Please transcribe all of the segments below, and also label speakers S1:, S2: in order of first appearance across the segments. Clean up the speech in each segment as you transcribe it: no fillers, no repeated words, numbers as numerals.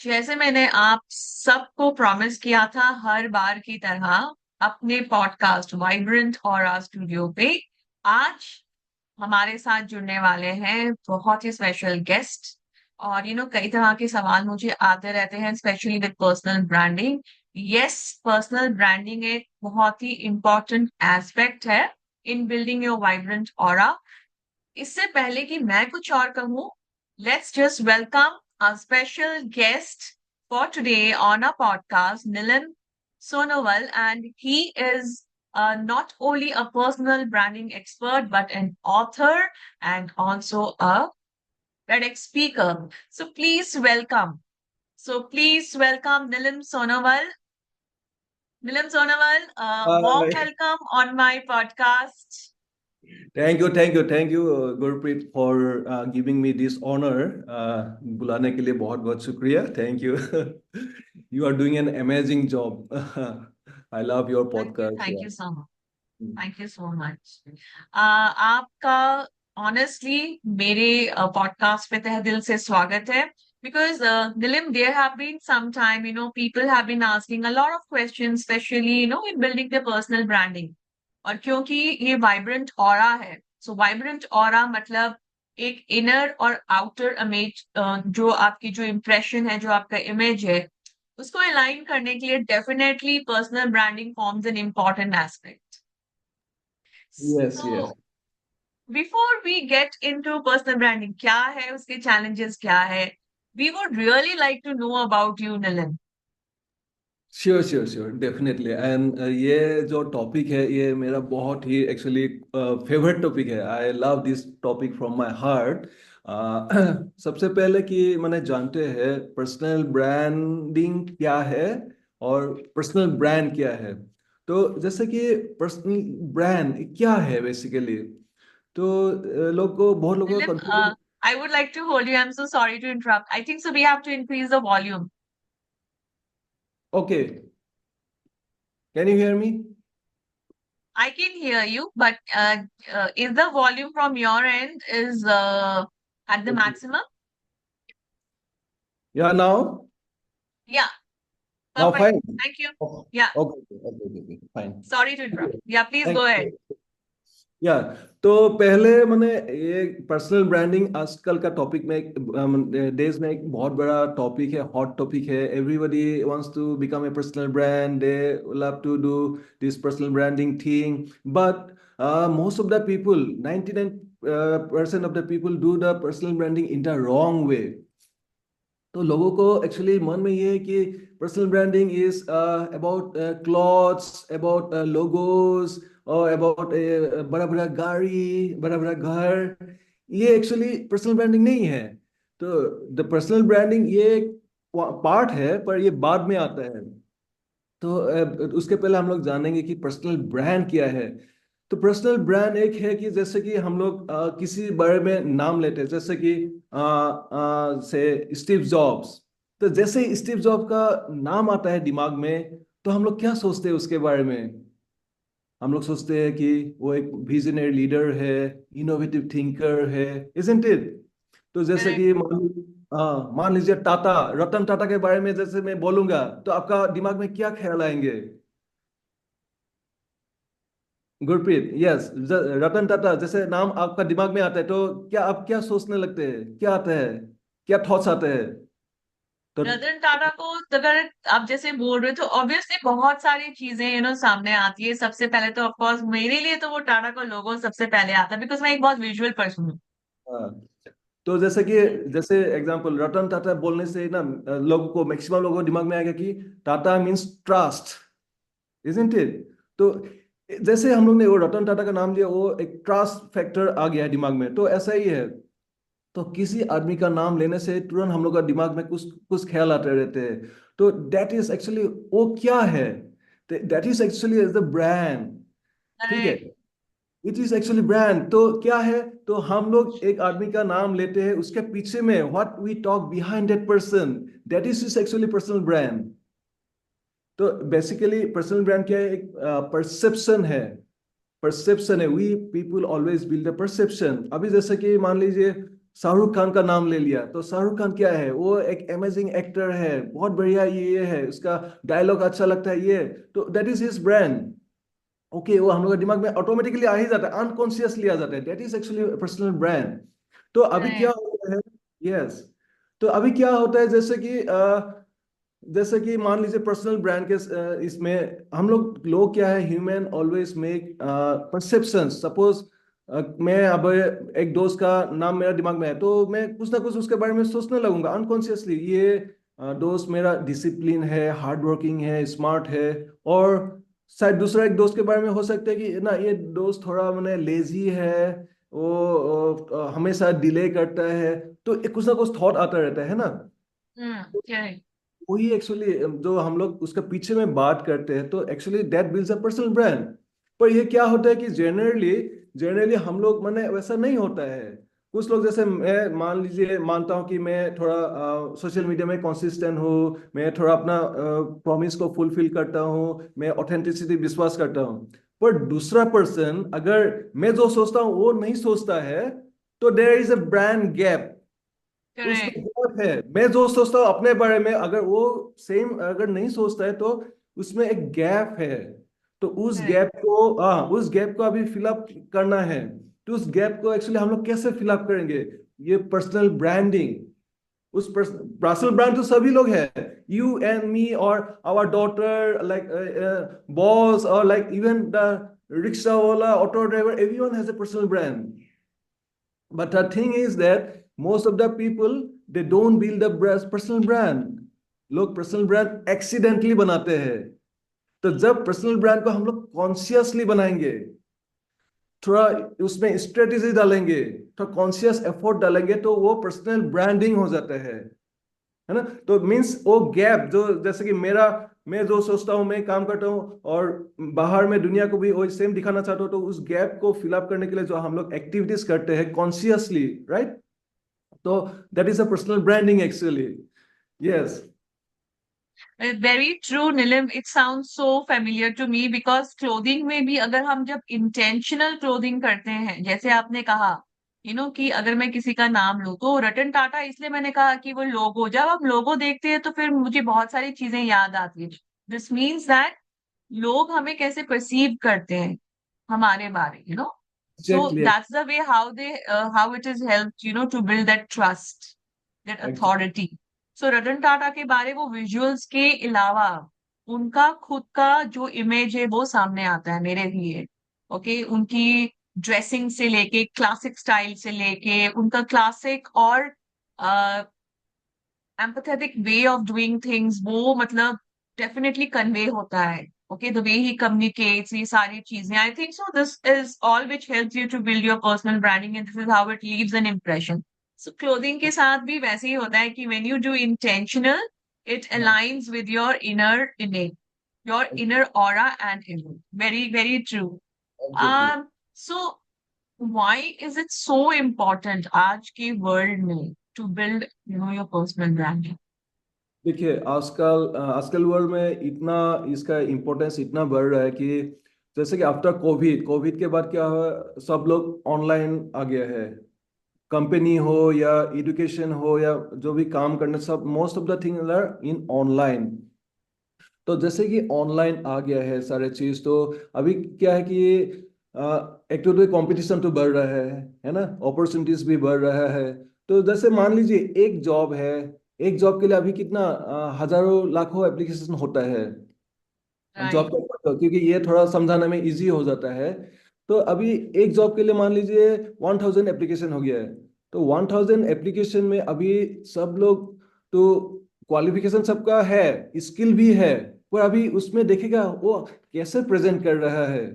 S1: जैसे मैंने आप सबको प्रॉमिस किया था हर बार की तरह अपने पॉडकास्ट वाइब्रेंट ऑरा स्टूडियो पे, आज हमारे साथ जुड़ने वाले हैं बहुत ही स्पेशल गेस्ट। और कई तरह के सवाल मुझे आते रहते हैं, specially with personal branding. Yes, personal branding एक बहुत ही इंपॉर्टेंट एस्पेक्ट है इन बिल्डिंग योर वाइब्रेंट ऑरा। इससे पहले कि मैं कुछ और कहूँ, let's just welcome our special guest for today on our podcast, Nilan Sonowal, and he is not only a personal branding expert but an author and also a TEDx speaker. So please welcome. So please welcome Nilan Sonowal. Nilan Sonowal, warm
S2: Hi.
S1: welcome on my podcast.
S2: Thank you, Gurpreet, for giving me this honor. बुलाने के लिए बहुत बहुत शुक्रिया. Thank you. You are doing an amazing job. I love your podcast.
S1: Thank
S2: Yeah.
S1: you so much. Thank you so much. आपका honestly मेरे podcast पे तहे दिल से स्वागत है। Because Nilim, there have been some time, people have been asking a lot of questions, specially in building the personal branding. और क्योंकि ये वाइब्रेंट ऑरा है, सो वाइब्रेंट ऑरा मतलब एक इनर और आउटर इमेज, जो आपकी जो इम्प्रेशन है, जो आपका इमेज है, उसको अलाइन करने के लिए definitely personal branding forms an important aspect.
S2: Yes, yes.
S1: So before we get into personal branding, क्या है उसके challenges क्या है? We would really like to know about you, Nilan.
S2: Sure, definitely. And ये जो टॉपिक है ये मेरा बहुत ही एक्चुअली फेवरेट टॉपिक है. I love this topic from my heart. सबसे पहले कि मैंने जानते हैं पर्सनल ब्रांडिंग क्या है और पर्सनल ब्रांड क्या है. तो जैसे कि पर्सनल ब्रांड क्या है बेसिकली, तो लोग को बहुत लोगों
S1: Nilan,
S2: का confusion.
S1: I would like to hold you. I'm so sorry to interrupt. I think so we have to increase the volume.
S2: Okay, can you hear me?
S1: I can hear you, but is the volume from your end is at the maximum?
S2: या now?
S1: Yeah,
S2: now
S1: perfect.
S2: Fine.
S1: Thank you.
S2: Okay
S1: Yeah,
S2: okay fine.
S1: sorry to interrupt. Yeah, please
S2: thank
S1: go
S2: you.
S1: ahead.
S2: या, तो पहले मैंने ये personal branding आजकल का topic में days में एक बहुत बड़ा टॉपिक है, हॉट टॉपिक है. Everybody wants to become a personal brand, they love to do this personal branding thing. But most of the people, 99% of the people do the personal branding in the wrong way. तो लोगों को actually मन में ये है कि personal branding is about clothes, about logos, और about बड़ा बड़ा गाड़ी, बड़ा बड़ा घर. ये एक्चुअली पर्सनल ब्रांडिंग नहीं है. तो द पर्सनल ब्रांडिंग ये एक पार्ट है, पर ये बाद में आता है. तो उसके पहले हम लोग जानेंगे कि पर्सनल ब्रांड क्या है. तो पर्सनल ब्रांड एक है कि जैसे कि हम लोग किसी बारे में नाम लेते हैं, जैसे कि से स्टीव जॉब्स. तो जैसे ही स्टीव जॉब का नाम आता है दिमाग में, तो हम लोग क्या सोचते हैं उसके बारे में? हम लोग सोचते हैं कि वो एक विजनरी लीडर है, इनोवेटिव थिंकर है, इजंट इट? तो जैसे
S1: Correct.
S2: कि मान लीजिए टाटा, रतन टाटा के बारे में जैसे मैं बोलूंगा, तो आपका दिमाग में क्या ख्याल आएंगे? गुरप्रीत, यस. रतन टाटा जैसे नाम आपका दिमाग में आता है, तो क्या आप क्या सोचने लगते हैं, क्या आता है, क्या थॉट्स आते हैं? तो
S1: रतन टाटा को अगर आप जैसे बोल रहे हो तो ऑब्वियसली बहुत सारी चीजें सामने आती है। सबसे पहले तो ऑफ कोर्स मेरे लिए तो वो टाटा का लोगो सबसे पहले आता है, बिकॉज मैं एक बहुत विजुअल पर्सन हूँ।
S2: हाँ, तो जैसे कि जैसे एग्जांपल रतन टाटा बोलने से ना, लोगों को, मैक्सिमम लोगों को दिमाग में आएगा कि Tata means trust, isn't it? तो जैसे हम लोग ने वो रतन टाटा का नाम लिया, वो एक ट्रस्ट फैक्टर आ गया है दिमाग में. तो ऐसा ही है. तो किसी आदमी का नाम लेने से तुरंत हम लोग का दिमाग में कुछ कुछ ख्याल आते रहते हैं. तो दैट इज एक्चुअली वो क्या है? That is actually the brand. ठीक है,
S1: correct.
S2: It is actually brand. तो क्या है? तो हम लोग एक आदमी का नाम लेते हैं, उसके पीछे में what we talk behind that person, that is actually personal brand. तो बेसिकली पर्सनल ब्रांड क्या है? एक परसेप्शन है. परसेप्शन है. We people always build a perception. अभी जैसे कि मान लीजिए शाहरुख खान का नाम ले लिया, तो शाहरुख खान क्या है, वो एक अमेजिंग एक्टर है, बहुत बढ़िया ये है, उसका डायलॉग अच्छा लगता है ये, तो that is his brand. Okay, वो हम लोग के दिमाग में ऑटोमेटिकली आ ही जाता है, अनकॉन्शियसली आ जाता है, that is actually personal brand. तो अभी क्या
S1: करेक्ट।
S2: होता है, यस, तो अभी क्या होता है, जैसे कि मान लीजिए पर्सनल ब्रांड के इसमें हम लोग क्या है, human always make perception. Suppose मैं अब एक दोस्त का नाम मेरा दिमाग में है, तो मैं कुछ ना कुछ उसके बारे में सोचने लगूंगा अनकॉन्शियसली, ये दोस्त मेरा डिसिप्लिन है, हार्ड वर्किंग है, स्मार्ट है। और शायद दूसरा एक दोस्त के बारे में हो सकता है कि ना, ये दोस्त थोड़ा मैंने लेजी है, वो हमेशा डिले करता है। तो एक कुछ ना कुछ थॉट आता रहता है ना।
S1: करेक्ट।
S2: वही एक्चुअली जो हम लोग उसके पीछे में बात करते हैं, तो actually that builds a personal brand. पर ये क्या होता है कि जनरली जनरली हम लोग, मैंने वैसा नहीं होता है। कुछ लोग, जैसे मैं मान लीजिए मानता हूँ कि मैं थोड़ा सोशल मीडिया में कंसिस्टेंट हूँ, मैं थोड़ा अपना प्रॉमिस को फुलफिल करता हूँ, मैं ऑथेंटिसिटी विश्वास करता हूँ। पर दूसरा पर्सन अगर मैं जो सोचता हूँ वो नहीं सोचता है, तो there is a brand gap. तो उसमें
S1: करेक्ट।
S2: गैप है। मैं जो सोचता हूँ अपने बारे में, अगर वो सेम अगर नहीं सोचता है, तो उसमें एक गैप है। तो
S1: करेक्ट।
S2: उस गैप को अभी फिलअप करना है। तो उस गैप को एक्चुअली हम लोग कैसे फिलअप करेंगे? ये पर्सनल ब्रांडिंग। उस पर्सनल ब्रांड तो सभी लोग है, यू एंड मी और आवर डॉटर, लाइक बॉस, और लाइक इवन द रिक्शा वाला, auto driver, everyone has a personal brand. But the thing is that most of the people, they don't build a personal brand. लोग personal brand accidentally बनाते हैं। तो जब personal brand को हम लोग consciously बनाएंगे, थोड़ा उसमें स्ट्रेटेजी डालेंगे, थोड़ा कॉन्शियस एफर्ट डालेंगे, तो वो पर्सनल ब्रांडिंग हो जाता है ना। तो मीन्स वो गैप जो, जैसे कि मैं जो सोचता हूँ, मैं काम करता हूँ, और बाहर में दुनिया को भी वही सेम दिखाना चाहता हूँ, तो उस गैप को फिलअप करने के लिए जो हम लोग एक्टिविटीज करते हैं कॉन्शियसली, राइट? तो that is a personal branding actually. Yes.
S1: Very true Neelam, it sound so familiar to me because clothing में भी अगर हम जब इंटेंशनल क्लोथिंग करते हैं, जैसे आपने कहा कि अगर मैं किसी का नाम लूं तो रतन टाटा, इसलिए मैंने कहा कि वो लोगो, जब हम लोगो देखते हैं तो फिर मुझे बहुत सारी चीजें याद आती है। दिस मीन्स दैट लोग हमें कैसे परसीव करते हैं हमारे बारे, so
S2: exactly.
S1: that's the way how it is helped to build that trust, that authority. So Ratan Tata के बारे वो विजुअल्स के अलावा उनका खुद का जो इमेज है वो सामने आता है मेरे लिए। ओके, उनकी ड्रेसिंग से लेके, क्लासिक स्टाइल से लेके, उनका क्लासिक और empathetic way of doing things, वो मतलब डेफिनेटली कन्वे होता है। Okay, the way he communicates, ये सारी चीजें, I think so this is all which helps you to build your personal branding and this is how it leaves an impression. So clothing के साथ भी वैसे ही होता है कि when you do intentional, it aligns with your inner image, your inner aura and image. Very, very true.
S2: Exactly.
S1: So why is it so important आज के वर्ल्ड में to build your personal brand?
S2: देखिए, आजकल world में इतना इसका importance इतना बढ़ रहा है कि जैसे कि आफ्टर कोविड कोविड के बाद क्या हुआ, सब लोग ऑनलाइन आ गया है। कंपनी हो या एजुकेशन हो या जो भी काम करने, सब most of the things are in online. तो जैसे कि ऑनलाइन आ गया है सारे चीज, तो अभी क्या है कि एक तो कंपटीशन तो बढ़ रहा है ना, अपॉर्चुनिटीज भी बढ़ रहा है। तो जैसे मान लीजिए एक जॉब है, एक जॉब के लिए अभी कितना हजारों लाखों एप्लीकेशन होता है जॉब
S1: राइट।
S2: के, क्योंकि ये थोड़ा समझाने में इजी हो जाता है। तो अभी एक जॉब के लिए मान लीजिए 1000 एप्लीकेशन हो गया है। तो 1000 एप्लीकेशन में अभी सब लोग, तो क्वालिफिकेशन सबका है, स्किल भी है, पर अभी उसमें देखेगा वो कैसे प्रेजेंट कर रहा है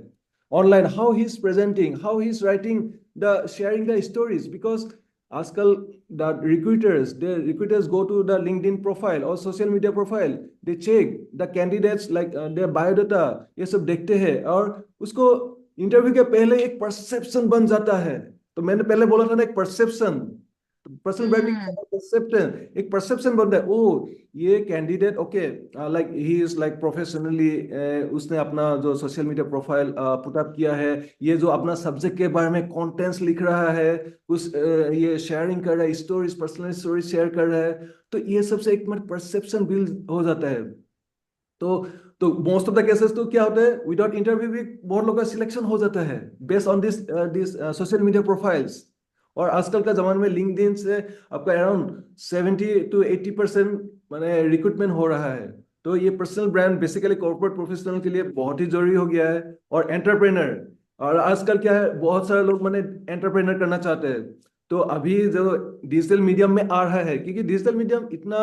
S2: online, how he is presenting, how he is writing the sharing the stories. Because आजकल the recruiters go to the LinkedIn profile or social media profile, they check the candidates like their biodata, ये सब देखते हैं, और उसको interview के पहले एक परसेप्शन बन जाता है। तो मैंने पहले बोला था ना, एक परसेप्शन। पर्सनल ब्रांडिंग
S1: हम्म।
S2: परसेप्शन, एक परसेप्शन बनता है, ओ ये candidate okay, like he is like professionally, उसने अपना जो social media profile put up किया है, ये जो अपना सब्जेक्ट के बारे में कंटेंट्स लिख रहा है, उस ये शेयरिंग कर रहा है, स्टोरीज, पर्सनल स्टोरीज शेयर कर रहा है, तो ये सबसे एक मतलब परसेप्शन बिल्ड हो जाता है। तो तो मोस्ट ऑफ द केसेस तो क्या होता है, विदाउट इंटरव्यू भी बहुत लोगों का सिलेक्शन हो जाता है based on this this social media profiles. और आजकल का जमाने में लिंक्डइन से आपका अराउंड 70 to 80% मैंने रिक्रूटमेंट हो रहा है। तो ये personal brand basically corporate professional के लिए बहुत ही जरूरी हो गया है। और एंटरप्रेनर, और आजकल क्या है, बहुत सारे लोग मैंने एंटरप्रेनर करना चाहते हैं। तो अभी जो डिजिटल मीडियम में आ रहा है, क्योंकि डिजिटल मीडियम इतना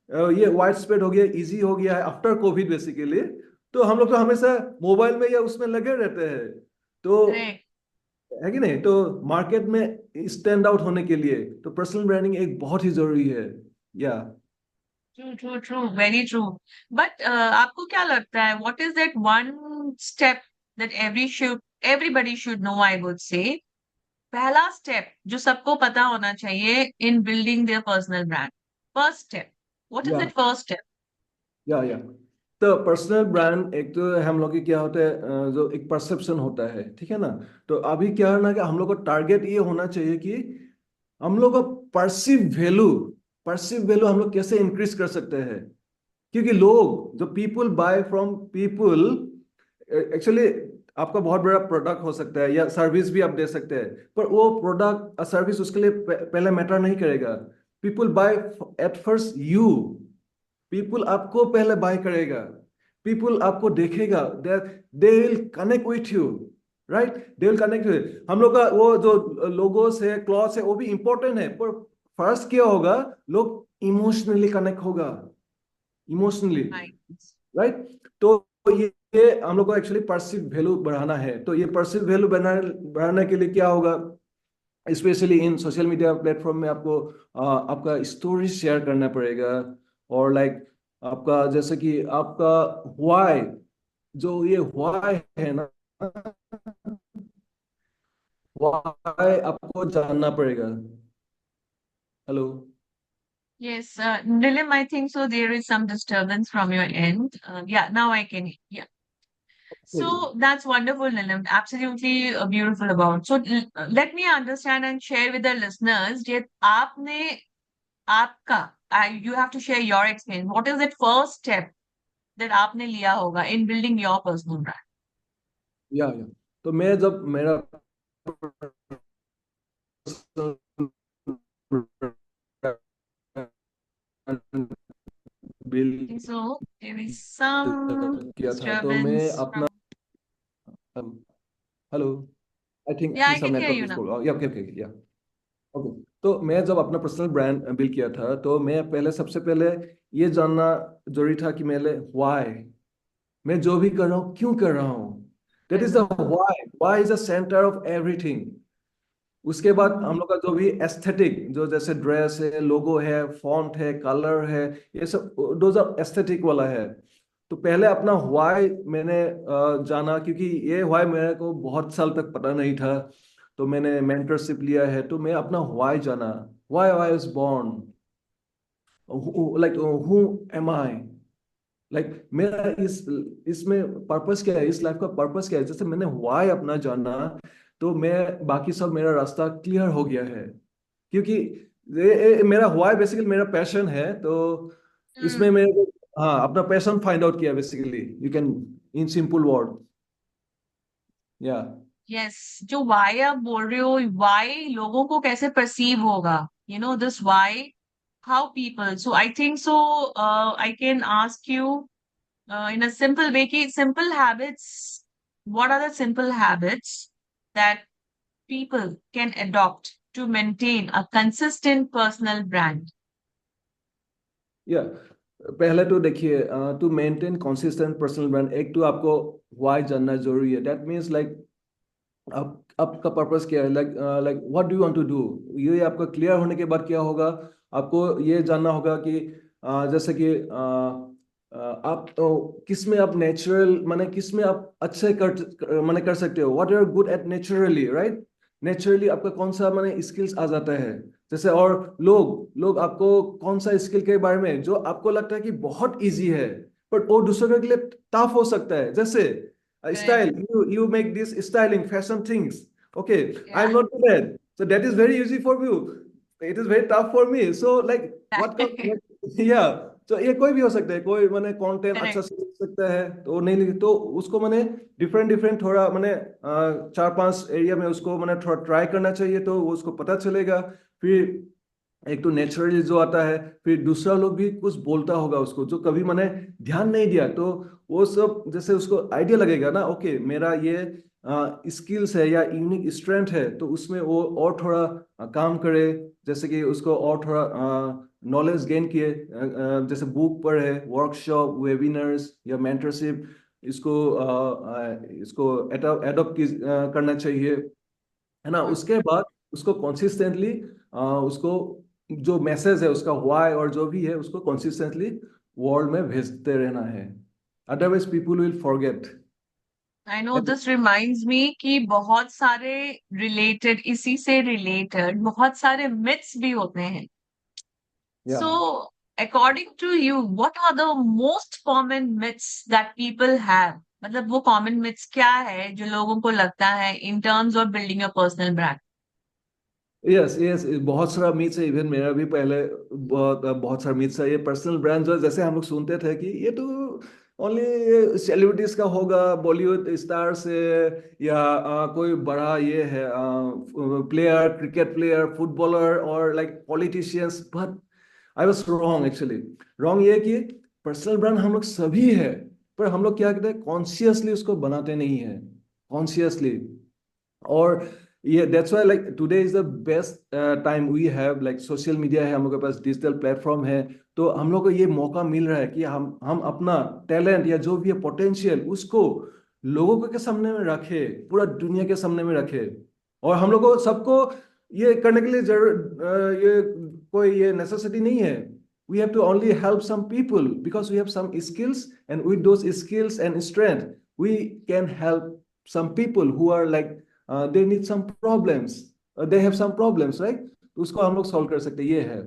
S2: ये वाइड स्प्रेड हो गया, इजी हो गया है आफ्टर कोविड बेसिकली। तो हम लोग तो हमेशा मोबाइल में या उसमें लगे रहते हैं। तो
S1: करेक्ट।
S2: है कि नहीं, तो मार्केट में स्टैंड आउट होने के लिए तो पर्सनल ब्रांडिंग एक बहुत ही जरूरी है। या
S1: true true true, very true. But आपको क्या लगता है, what is that one step that everybody should know, I would से पहला स्टेप जो सबको पता होना चाहिए इन building their personal brand? First step, what is
S2: या
S1: दैट फर्स्ट स्टेप?
S2: या तो पर्सनल ब्रांड एक तो हम लोग की क्या होता है, जो एक परसेप्शन होता है, ठीक है ना। तो अभी क्या है ना कि हम लोग को टारगेट ये होना चाहिए कि हम लोग का परसिव वैल्यू हम लोग कैसे इंक्रीज कर सकते हैं। क्योंकि लोग जो people buy from people, actually आपका बहुत बड़ा प्रोडक्ट हो सकता है या सर्विस भी आप दे सकते हैं, पर वो प्रोडक्ट सर्विस उसके लिए पहले मैटर नहीं करेगा। People by at first you, people आपको पहले बाय करेगा, पीपल आपको देखेगा, they will connect with you, right, they will connect with. हम लोग का वो जो लोगोस है, क्लॉथ्स है, वो भी इंपॉर्टेंट है, पर फर्स्ट क्या होगा, लोग इमोशनली कनेक्ट होगा, इमोशनली, राइट। तो ये हम लोग को एक्चुअली परसिव वैल्यू बढ़ाना है। तो ये परसिव वैल्यू बढ़ाने के लिए क्या होगा, specially in social media platform में आपको आपका स्टोरी शेयर करना पड़ेगा। और लाइक आपका जैसे कि आपका व्हाई, जो ये व्हाई है ना, व्हाई आपको जानना पड़ेगा। Hello.
S1: Yes, Nilim, I think so. There is some disturbance from your end. Yeah, now I can. Yeah. So that's wonderful, Nilim. Absolutely beautiful about. So let me understand and share with the listeners that you have to share your experience. What is that first step that आपने लिया होगा in building your personal brand?
S2: या तो मैं जब मेरा bill
S1: I think so. There is some
S2: किया था, तो मैं
S1: disturbance
S2: अपना,
S1: from.
S2: Hello, I think
S1: Yeah,
S2: ही
S1: I
S2: some
S1: can hear
S2: network
S1: you
S2: is
S1: now.
S2: Problem, या ओके ओके या ओके। तो मैं जब अपना पर्सनल ब्रांड बिल्ड किया था, तो मैं पहले सबसे पहले ये जानना जरूरी था कि मेरे व्हाई, मैं जो भी कर रहा हूँ क्यों कर रहा हूँ। दैट इज द
S1: बिल्कुल।
S2: Why is the centre of everything. उसके बाद हम
S1: हम्म।
S2: लोग का जो भी एस्थेटिक, जो जैसे ड्रेस है, लोगो है, फॉन्ट है, कलर है, ये सब दोज आर एस्थेटिक वाला है। तो पहले अपना व्हाई मैंने जाना, क्योंकि ये व्हाई मेरे को बहुत साल तक पता नहीं था। तो मैंने मेंटरशिप लिया है, तो मैं अपना व्हाई जाना, why I was born, like who am I, like मेरा इसमें पर्पस क्या है, इस लाइफ का पर्पस क्या है। जैसे मैंने व्हाई अपना जाना, तो मैं बाकी सब मेरा रास्ता क्लियर हो गया है। क्योंकि मेरा व्हाई बेसिकली मेरा पैशन है। तो इसमें
S1: हम्म।
S2: मेरे को, हाँ, अपना पैशन फाइंड आउट किया basically, you can, in simple word. या
S1: यस, जो वाई आप बोल रहे हो, वाई लोगों को कैसे परसीव होगा, this why, how people, so I think so I can ask you in a simple way कि simple habits, what are the simple habits that people can adopt to maintain a consistent personal brand?
S2: या पहले तो देखिए, to maintain consistent personal brand, एक तो आपको why जानना जरूरी है। दैट मीन्स लाइक आप, आपका पर्पस क्या है, like like what do you want to do. ये आपका क्लियर होने के बाद क्या होगा, आपको ये जानना होगा कि जैसे कि आप किस में आप नेचुरल, माने किस में आप अच्छे माने कर सकते हो, what are good at naturally, right. Naturally आपका कौन सा माने स्किल्स आ जाता है। जैसे और लोग लोग आपको कौन सा स्किल के बारे में जो आपको लगता है कि बहुत इजी है, बट वो दूसरों के लिए टफ हो सकता है। जैसे
S1: correct.
S2: Style, you make this styling fashion things, okay, I
S1: yeah.
S2: Am not that, so that is very easy for you, it is very tough for me, so like what come yeah. तो ये कोई भी हो सकता है, कोई मैंने content अच्छा
S1: करेक्ट।
S2: से लिख सकता है तो नहीं लिख, तो उसको मैंने डिफरेंट डिफरेंट थोड़ा मैंने 4-5 एरिया में उसको मैंने थोड़ा ट्राई करना चाहिए, तो वो उसको पता चलेगा। फिर एक तो नेचुरली जो आता है, फिर दूसरा लोग भी कुछ बोलता होगा उसको जो कभी मैंने ध्यान नहीं दिया, तो वो सब जैसे उसको आइडिया लगेगा ना, ओके मेरा ये स्किल्स है या यूनिक स्ट्रेंथ है, तो उसमें वो और थोड़ा काम करे, जैसे कि उसको और थोड़ा नॉलेज गेन किए, जैसे बुक पढ़े, वर्कशॉप, वेबिनार्स या मेंटरशिप, इसको इसको एडॉप्ट करना चाहिए, है ना।
S1: गुड।
S2: उसके बाद उसको कंसिस्टेंटली उसको जो मैसेज है उसका व्हाई और जो भी है उसको कंसिस्टेंटली वर्ल्ड में भेजते रहना है, otherwise people will forget.
S1: I know this reminds me कि बहुत सारे रिलेटेड, इसी से रिलेटेड बहुत सारे मिथ्स भी होते हैं।
S2: या
S1: so according to you what are the most common myths that people have, मतलब वो कॉमन मिथ्स क्या है जो लोगों को लगता है in terms of building a personal brand?
S2: Yes yes, बहुत सारा मीट्स है, इवन मेरा भी पहले बहुत बहुत सारा मीट्स है। ये पर्सनल ब्रांड जो है, जैसे हम लोग सुनते थे कि ये तो ओनली सेलिब्रिटीज का होगा, बॉलीवुड स्टार से, या कोई बड़ा ये है प्लेयर, क्रिकेट प्लेयर, फुटबॉलर और like politicians, but I was wrong actually. Wrong ये कि पर्सनल ब्रांड हम लोग सभी है, पर हम लोग क्या कहते हैं, कॉन्शियसली उसको बनाते नहीं है, कॉन्शियसली। और ये that's why like today is the best time we have, like social media है, हम लोग के पास डिजिटल प्लेटफॉर्म है, तो हम लोग को ये मौका मिल रहा है कि हम अपना टैलेंट या जो भी है पोटेंशियल उसको लोगों के सामने में रखे, पूरा दुनिया के सामने में रखे। और हम लोग को सबको ये करने के लिए ये कोई ये नेसेसिटी नहीं है। We have to only help some people because we have some skills, and with those skills and strength, we can help some people who are like they need some problems, they have some problems, right? तो उसको हम लोग solve कर सकते हैं, ये है।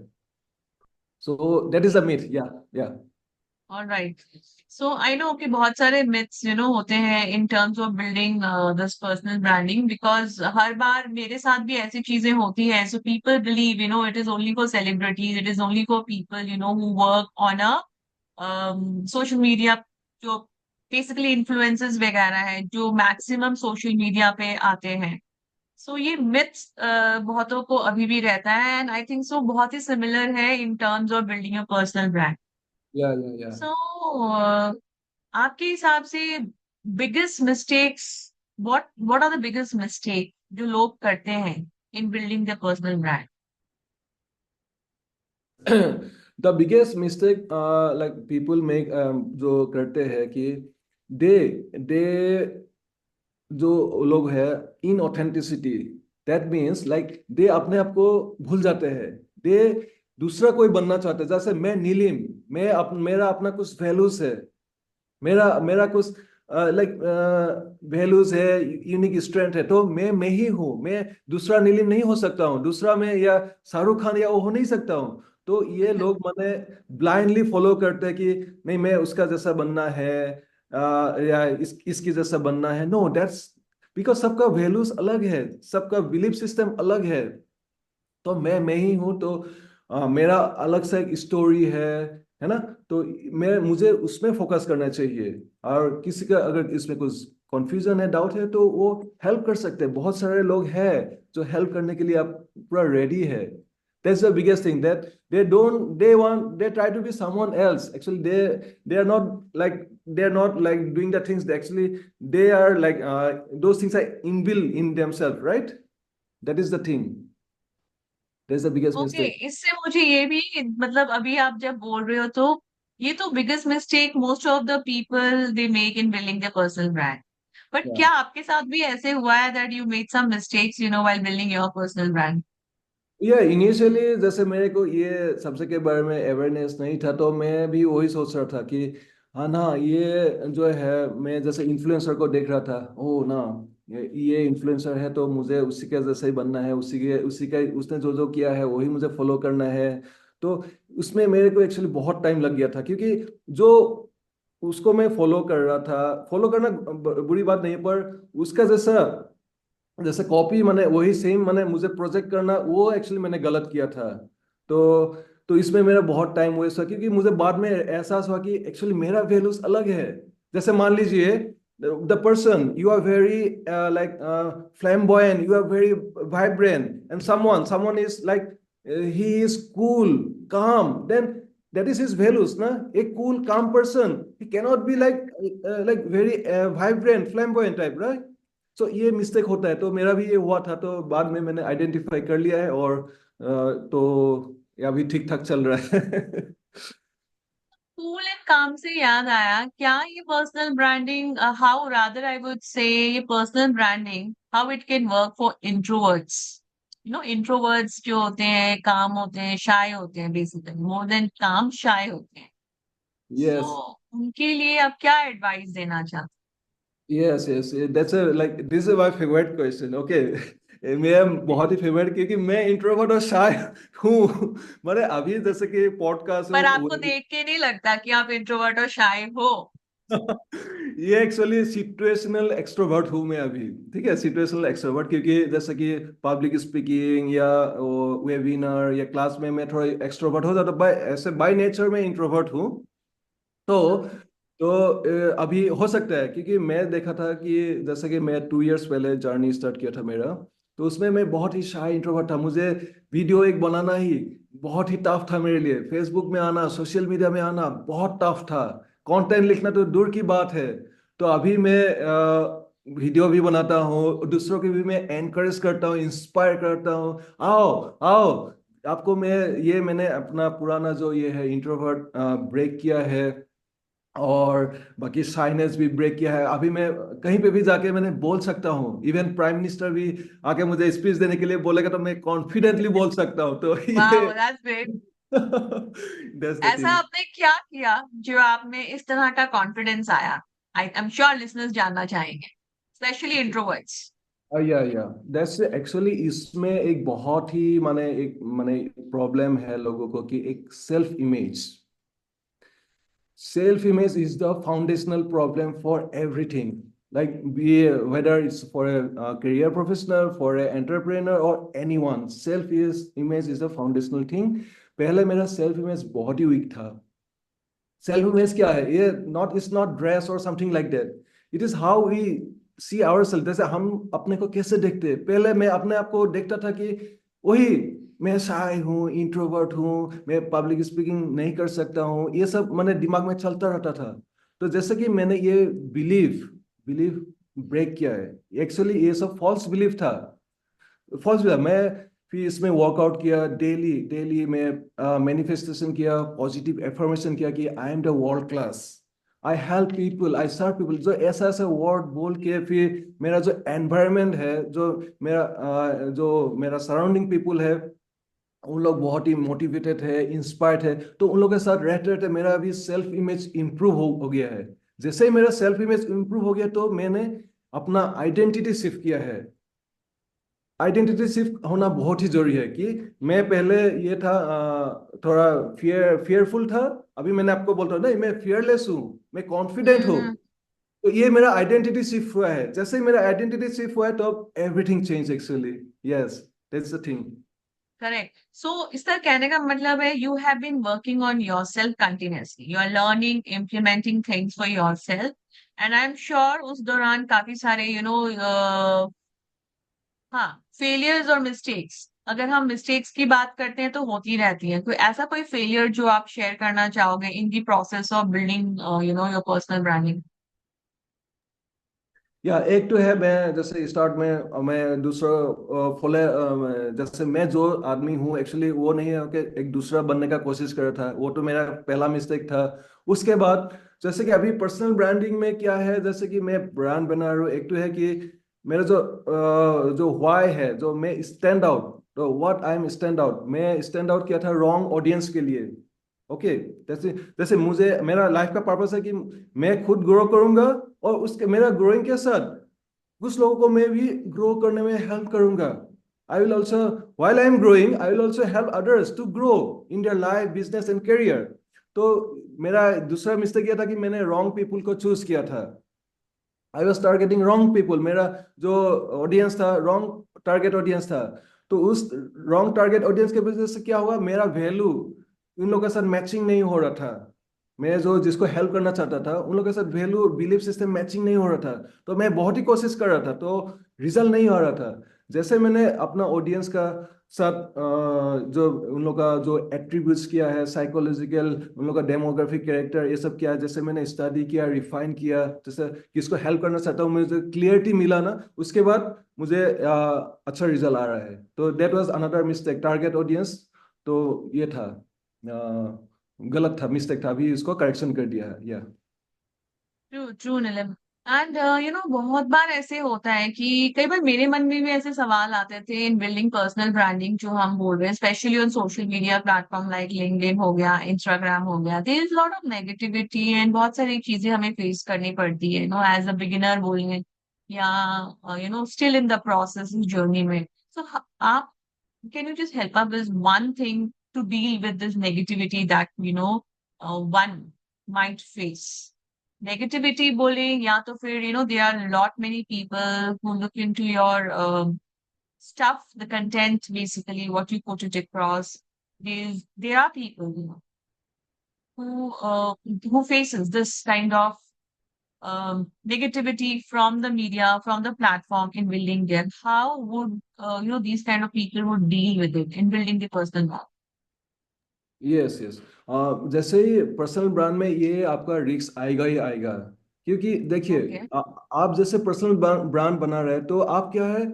S2: So that is the myth, yeah
S1: alright. So I know कि बहुत सारे मिथ्स होते हैं in terms of building this personal branding, because हर बार मेरे साथ भी ऐसी चीजें होती हैं। So people believe it is only for celebrities, it is only for people who work on a social media, जो बेसिकली इन्फ्लुएंसर्स वगैरह है जो मैक्सिमम सोशल मीडिया पे आते हैं। सो ये मिथ्स बहुतों को अभी भी रहता है, एंड आई थिंक सो बहुत ही सिमिलर है in terms of building a personal brand.
S2: Yeah
S1: so आपके हिसाब से biggest mistakes, what are the biggest mistake जो लोग करते हैं in building the personal brand?
S2: The biggest mistake like people make, जो करते हैं कि दे दे जो लोग है, inauthenticity, that means like they अपने आप को भूल जाते हैं, दे दूसरा कोई बनना चाहते हैं। जैसे मैं नीलिम, मेरा अपना कुछ वैल्यूज है, मेरा मेरा कुछ लाइक वैल्यूज है, यूनिक स्ट्रेंथ है, तो मैं ही हूँ, मैं दूसरा नीलिम नहीं हो सकता हूँ, दूसरा मैं या शाहरुख खान या वो हो नहीं सकता हूँ। तो ये लोग मैंने ब्लाइंडली फॉलो करते हैं कि नहीं मैं उसका जैसा बनना है, या इसकी जैसा बनना है। नो, दैट्स बिकॉज सबका वैल्यूज अलग है, सबका बिलीफ सिस्टम अलग है। तो मैं ही हूँ, तो मेरा अलग सा एक स्टोरी है ना। तो मैं मुझे उसमें फोकस करना चाहिए, और किसी का अगर इसमें कुछ कंफ्यूजन है, डाउट है, तो वो हेल्प कर सकते हैं। बहुत सारे लोग हैं जो हेल्प करने के लिए आप पूरा रेडी है। That's the biggest thing, that they try to be someone else. Actually, they are not like, they are not like doing the things they actually, they are like those things are inbuilt in themselves, right? That is the thing. That's the biggest
S1: okay,
S2: mistake.
S1: इससे मुझे ये भी, मतलब अभी आप जब बोल रहे हो तो ये तो biggest mistake most of the people they make in building the personal brand, but
S2: Yeah.
S1: क्या आपके साथ भी ऐसे हुआ है that you made some mistakes while building your personal brand?
S2: या इनिशियली जैसे मेरे को ये सबसे के बारे में अवेयरनेस नहीं था, तो मैं भी वही सोच रहा था कि हाँ ना, ये जो है, मैं जैसे इन्फ्लुएंसर को देख रहा था, ओ ना, ये इन्फ्लुएंसर है तो मुझे उसी के जैसे ही बनना है, उसी का उसने जो जो किया है वही मुझे फॉलो करना है। तो उसमें मेरे को एक्चुअली बहुत टाइम लग गया था, क्योंकि जो उसको मैं फॉलो कर रहा था, फॉलो करना बुरी बात नहीं है, पर उसका जैसा जैसे कॉपी मैंने वही सेम मैंने मुझे प्रोजेक्ट करना, वो एक्चुअली मैंने गलत किया था। तो तो इसमें मेरा बहुत टाइम वेस्ट हुआ, क्योंकि मुझे बाद में एहसास हुआ कि एक्चुअली मेरा वैल्यूज अलग है। जैसे मान लीजिए, the person you are very like flamboyant, you are very vibrant, and someone is like he is cool calm, then that is his values na. A cool calm person, he cannot be like very vibrant flamboyant type, right? So ये mistake होता है, तो मेरा भी ये हुआ था, तो बाद में मैंने आइडेंटिफाई कर लिया है, और तो ये अभी ठीक ठाक चल रहा है।
S1: कूल एंड काम से याद आया, क्या ये personal branding, how rather I would say, ये personal branding how it can work for introverts? Introverts जो होते हैं, काम होते हैं, शाय होते हैं, बेसिकली मोर देन काम शाय होते हैं। सो
S2: यस,
S1: उनके लिए आप क्या एडवाइस देना चाहते
S2: yes, yes, that's like this is my favourite question. Okay, मैं
S1: हैं?
S2: बहुत ही फेवरेट, क्योंकि मैं इंट्रोवर्ट और शाय हूँ। मैंने अभी जैसे कि पॉडकास्ट
S1: पर आपको देख के नहीं लगता कि आप इंट्रोवर्ट और शाय हो?
S2: ये एक्चुअली सिचुएशनल एक्सट्रोवर्ट हूँ मैं अभी। ठीक है, सिचुएशनल एक्सट्रोवर्ट, क्योंकि जैसे कि पब्लिक स्पीकिंग या वेबिनार या क्लास में मैं थोड़ा एक्सट्रोवर्ट हो जाता, बाय ऐसे बाय नेचर में इंट्रोवर्ट हूँ। तो
S1: ओके।
S2: तो अभी हो सकता है, क्योंकि मैं देखा था कि जैसे कि मैं 2 इयर्स पहले जर्नी स्टार्ट किया था मेरा, तो उसमें मैं बहुत ही शाय इंट्रोवर्ट था। मुझे वीडियो एक बनाना ही बहुत ही टफ था मेरे लिए, फेसबुक में आना, सोशल मीडिया में आना बहुत टफ था, कंटेंट लिखना तो दूर की बात है। तो अभी मैं वीडियो भी बनाता हूँ, दूसरों की भी मैं एनकरेज करता हूँ, इंस्पायर करता हूँ, आओ आओ। आपको मैंने अपना पुराना जो ये है इंट्रोवर्ट ब्रेक किया है, और बाकी साइनेस भी ब्रेक किया है। अभी मैं कहीं पे भी जाके मैंने बोल सकता हूँ, इवन प्राइम मिनिस्टर भी आके मुझे स्पीच देने के लिए बोलेगा तो मैं कॉन्फिडेंटली बोल सकता हूँ, तो ये
S1: वाह, दैट्स ग्रेट।
S2: दैट्स द
S1: ऐसा
S2: थिंग।
S1: आपने क्या किया जो आप में इस तरह का कॉन्फिडेंस आया? आई एम श्योर लिसनर्स जानना चाहेंगे, स्पेशली इंट्रोवर्ट्स।
S2: या दैट्स एक्चुअली, इसमें एक बहुत ही माने प्रॉब्लम है लोगों को, कि एक self image is the foundational problem for everything, like whether it's for a career professional, for an entrepreneur, or anyone. Self image is the foundational thing. पहले मेरा सेल्फ इमेज बहुत ही वीक था। सेल्फ इमेज क्या है? ये not it's not dress और something like that, it is how we see our self. जैसे हम अपने को कैसे देखते हैं, पहले मैं अपने आप को देखता था कि वही, मैं शाय हूँ, इंट्रोवर्ट हूँ, मैं पब्लिक स्पीकिंग नहीं कर सकता हूँ, ये सब मैंने दिमाग में चलता रहता था। तो जैसे कि मैंने ये बिलीव बिलीव ब्रेक किया है, एक्चुअली ये सब फॉल्स बिलीफ था। फर्स्ट मैं फिर इसमें वर्कआउट किया, डेली डेली मैं मैनिफेस्टेशन किया, पॉजिटिव एफर्मेशन किया कि I am the world class, I help people, I serve people, जो ऐसा ऐसा वर्ड बोल के फिर मेरा जो एनवायरनमेंट है, जो मेरा सराउंडिंग पीपल है, उन लोग बहुत ही मोटिवेटेड है, इंस्पायर्ड है, तो उन लोगों के साथ रहते रहते मेरा भी सेल्फ इमेज इंप्रूव हो गया है। जैसे ही मेरा सेल्फ इमेज इंप्रूव हो गया, तो मैंने अपना आइडेंटिटी शिफ्ट किया है। आइडेंटिटी शिफ्ट होना बहुत ही जरूरी है, कि मैं पहले ये था, थोड़ा फियरफुल था। अभी मैंने आपको बोलता हूँ, नहीं मैं फियरलेस हूँ, मैं कॉन्फिडेंट हूँ।
S1: हम्म।
S2: तो ये मेरा आइडेंटिटी शिफ्ट हुआ है। जैसे ही मेरा आइडेंटिटी शिफ्ट हुआ है, तो अब everything change actually. Yes, that's the thing.
S1: Correct. So इसका कहने का मतलब है you have been working on yourself continuously, you are learning, implementing things for yourself, and I am sure उस दौरान काफी सारे हाँ, फेलियर्स और मिस्टेक्स, अगर हम मिस्टेक्स की बात करते हैं तो होती रहती है। कोई ऐसा कोई फेलियर जो आप शेयर करना चाहोगे in the process of building your personal branding?
S2: या एक तो है, मैं जैसे स्टार्ट में मैं दूसरा फॉलो, जैसे मैं जो आदमी हूँ एक्चुअली वो नहीं है कि एक दूसरा बनने का कोशिश कर रहा था, वो तो मेरा पहला मिस्टेक था। उसके बाद जैसे कि अभी पर्सनल ब्रांडिंग में क्या है, जैसे कि मैं ब्रांड बना रहा हूँ, एक तो है कि मेरा जो व्हाई है, जो मैं स्टैंड आउट, तो what I am stand out, मैं स्टैंड आउट किया था रॉन्ग ऑडियंस के लिए। ओके, जैसे जैसे मुझे मेरा लाइफ का पर्पस है कि मैं खुद ग्रो करूंगा, और उसके मेरा ग्रोइंग के साथ कुछ लोगों को मैं भी ग्रो करने में हेल्प करूंगा। I will also, while I am growing, I will also help others to grow in their life, business and career. तो मेरा दूसरा मिस्टेक ये था कि मैंने रॉन्ग पीपल को चूज किया था। I was targeting wrong people, मेरा जो ऑडियंस था रॉन्ग टारगेट ऑडियंस था। तो उस रॉन्ग टारगेट ऑडियंस के वजह से क्या हुआ, मेरा वैल्यू उन लोगों के साथ मैचिंग नहीं हो रहा था। मैं जो जिसको हेल्प करना चाहता था उन लोगों के साथ वैल्यू बिलीफ सिस्टम मैचिंग नहीं हो रहा था। तो मैं बहुत ही कोशिश कर रहा था, तो रिजल्ट नहीं आ रहा था। जैसे मैंने अपना ऑडियंस का साथ जो उन लोग का जो एट्रीब्यूट्स किया है, साइकोलॉजिकल उन लोग का डेमोग्राफिक कैरेक्टर ये सब किया, जैसे मैंने स्टडी किया, रिफाइन किया, जैसे किसको हेल्प करना चाहता हूँ, मुझे क्लियरिटी मिला ना, उसके बाद मुझे अच्छा रिजल्ट आ रहा है। तो that was another mistake, target audience. तो ये था गलत था, मिस्टेक था, अभी इसको करेक्शन कर दिया है। या
S1: ट्रू ट्रू नीलम। एंड बहुत बार ऐसे होता है कि कई बार मेरे मन में भी ऐसे सवाल आते थे इन बिल्डिंग पर्सनल ब्रांडिंग जो हम बोल रहे हैं, specially on social media platform like LinkedIn हो गया, इंस्टाग्राम हो गया। There is lot of negativity and बहुत सारी चीजें हमें फेस करनी पड़ती है एज अ बिगिनर बोलें या still in the process journey में। सो आप can you just help us with one thing to deal with this negativity that one might face? Negativity बोले या तो फिर there are lot many people who look into your stuff, the content, basically what you put it across. There are people who faces this kind of negativity from the media, from the platform in building them. How would these kind of people would deal with it in building the personal brand?
S2: Yes yes, जैसे ही personal brand में ये आपका risk आएगा ही आएगा। क्योंकि देखिए,
S1: Okay.
S2: आप जैसे पर्सनल ब्रांड बना रहे हैं तो आप क्या है,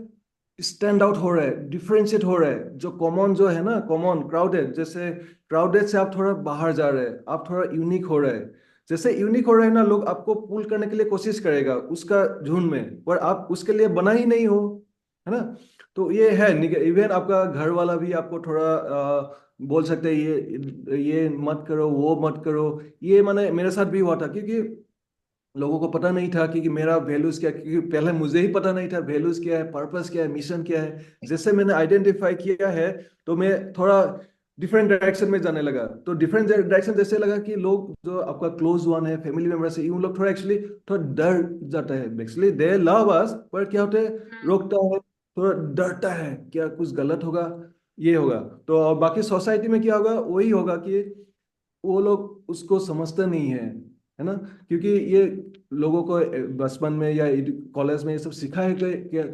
S2: स्टैंड आउट हो रहे हैं, डिफरेंशिएट हो रहे हैं। जो कॉमन जो है ना, कॉमन क्राउडेड, जैसे क्राउडेड से आप थोड़ा बाहर जा रहे हैं, आप थोड़ा यूनिक हो रहे हैं। जैसे यूनिक हो रहे हैं ना, लोग आपको पुल करने के लिए कोशिश करेगा उसका झुंड में, पर आप उसके लिए बना ही नहीं हो, है ना। तो ये है, इवन आपका घर वाला भी आपको थोड़ा बोल सकते हैं ये मत करो, वो मत करो। ये मैंने मेरे साथ भी हुआ था, क्योंकि लोगों को पता नहीं था कि मेरा वैल्यूज क्या, क्योंकि पहले मुझे ही पता नहीं था वैल्यूज क्या है, पर्पस क्या है, मिशन क्या है। जैसे मैंने आइडेंटिफाई किया है तो मैं थोड़ा डिफरेंट डायरेक्शन में जाने लगा। तो डिफरेंट डायरेक्शन जैसे लगा कि लोग जो आपका क्लोज वन है, फैमिली मेंबर्स है, उन लोग थोड़ा एक्चुअली थोड़ा डर जाता है। एक्चुअली दे लव अस, पर क्या होता है, रोकता है, थोड़ा डरता है क्या कुछ गलत होगा, ये होगा। तो और बाकी सोसाइटी में क्या होगा, वही होगा कि वो लोग उसको समझते नहीं है ना। क्योंकि ये लोगों को बचपन में या कॉलेज में ये सब सिखाए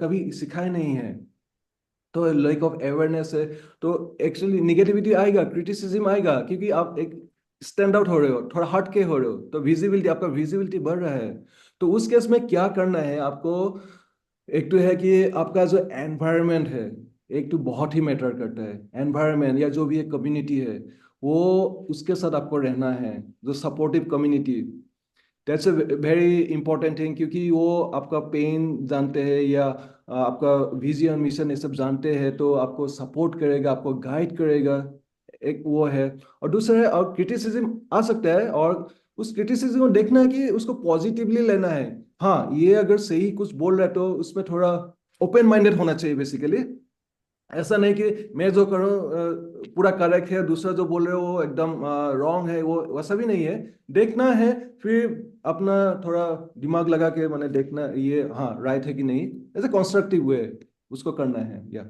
S2: कभी सिखाए नहीं है। तो लैक ऑफ अवेयरनेस है। तो एक्चुअली निगेटिविटी आएगा, क्रिटिसिज्म आएगा, क्योंकि आप एक स्टैंड आउट हो रहे हो, थोड़ा हट के हो रहे हो, तो विजिबिलिटी, आपका विजिबिलिटी बढ़ रहा है। तो उस केस में क्या करना है आपको, एक तो है कि आपका जो एनवायरनमेंट है, एक तो बहुत ही मैटर करता है। एनवायरनमेंट या जो भी एक कम्युनिटी है, वो उसके साथ आपको रहना है, जो supportive community, that's a very important thing. क्योंकि वो आपका पेन जानते हैं या आपका विजन मिशन ये सब जानते हैं, तो आपको सपोर्ट करेगा, आपको गाइड करेगा। एक वो है। और दूसरा है, और क्रिटिसिज्म आ सकता है, और उस क्रिटिसिज्म को देखना है कि उसको पॉजिटिवली लेना है। हाँ, ये अगर सही कुछ बोल रहा है तो उसमें थोड़ा ओपन माइंडेड होना चाहिए बेसिकली। ऐसा नहीं कि मैं जो करूँ पूरा करेक्ट है, दूसरा जो बोल रहे हो वो एकदम रॉन्ग है, वो वैसा भी नहीं है। देखना है, फिर अपना थोड़ा दिमाग लगा के मैंने देखना ये हाँ राइट है कि नहीं, ऐसे कंस्ट्रक्टिव वे उसको करना है। या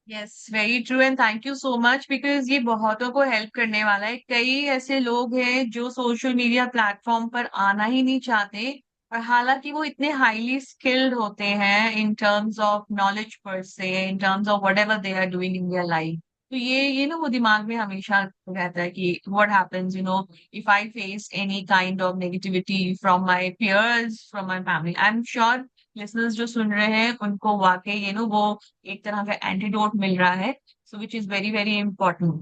S1: yes, very true and thank you so much, because ये बहुतों को हेल्प करने वाला है। कई ऐसे लोग हैं जो सोशल मीडिया प्लेटफॉर्म पर आना ही नहीं चाहते, और हालांकि वो इतने हाईली स्किल्ड होते हैं इन टर्म्स ऑफ नॉलेज पर से, in terms of whatever they are doing in their life. तो ये ना वो दिमाग में हमेशा रहता है कि what happens if I face any kind of negativity from my peers, from my family. I am sure listeners जो सुन रहे हैं उनको वाकई वो एक तरह का एंटीडोट मिल रहा है। So which is very very important.